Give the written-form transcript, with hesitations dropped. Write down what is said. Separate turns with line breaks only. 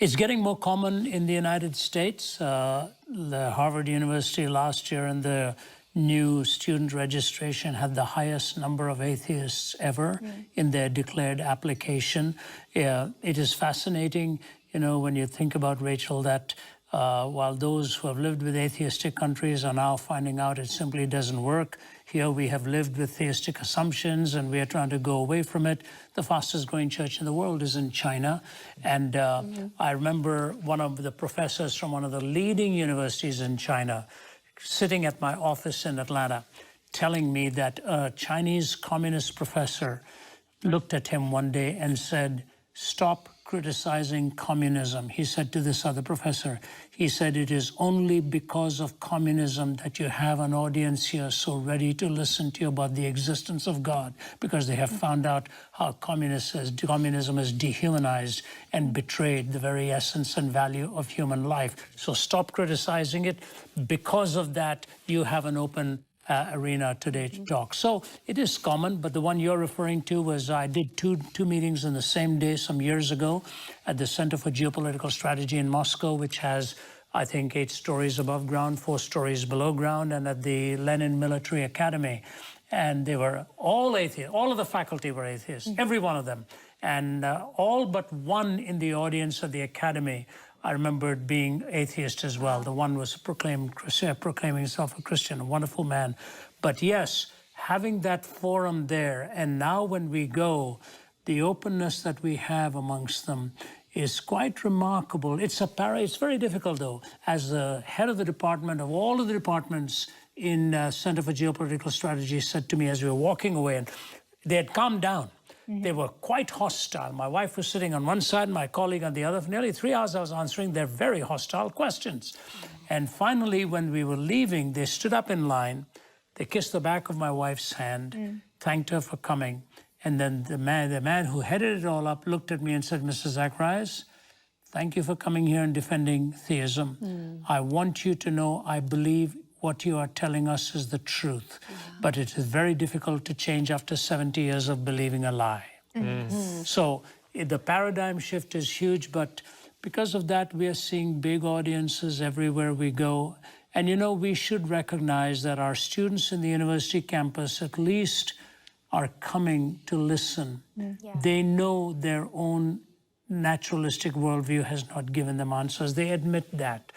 It's getting more common in the United States. The Harvard University last year in the new student registration had the highest number of atheists ever in their declared application. It is fascinating, you know, when you think about, Rachel, that while those who have lived with atheistic countries are now finding out it simply doesn't work, here we have lived with theistic assumptions and we are trying to go away from it. The fastest growing church in the world is in China. And I remember one of the professors from one of the leading universities in China sitting at my office in Atlanta telling me that a Chinese communist professor looked at him one day and said, "Stop criticizing communism." He said to this other professor, he said, "It is only because of communism that you have an audience here so ready to listen to you about the existence of God, because they have found out how communism has dehumanized and betrayed the very essence and value of human life. So stop criticizing it. Because of that, you have an open arena today to talk." So it is common, but the one you're referring to was I did two meetings in the same day some years ago at the Center for Geopolitical Strategy in Moscow, which has, I think, 8 stories above ground, 4 stories below ground, and at the Lenin Military Academy. And they were all atheists. All of the faculty were atheists, every one of them. And all but one in the audience of the academy, I remembered being atheist as well. The one was proclaiming himself a Christian, a wonderful man. But yes, having that forum there, and now when we go, the openness that we have amongst them is quite remarkable. It's very difficult, though. As the head of the department, of all of the departments in Center for Geopolitical Strategy said to me as we were walking away, and they had calmed down. They were quite hostile. My wife was sitting on one side, my colleague on the other. For nearly 3 hours I was answering their very hostile questions. And finally, when we were leaving, they stood up in line. They kissed the back of my wife's hand, thanked her for coming. And then the man who headed it all up looked at me and said, "Mr. Zacharias, thank you for coming here and defending theism. I want you to know I believe what you are telling us is the truth. But it is very difficult to change after 70 years of believing a lie." So the paradigm shift is huge, but because of that, we are seeing big audiences everywhere we go. And you know, we should recognize that our students in the university campus at least are coming to listen. They know their own naturalistic worldview has not given them answers. They admit that.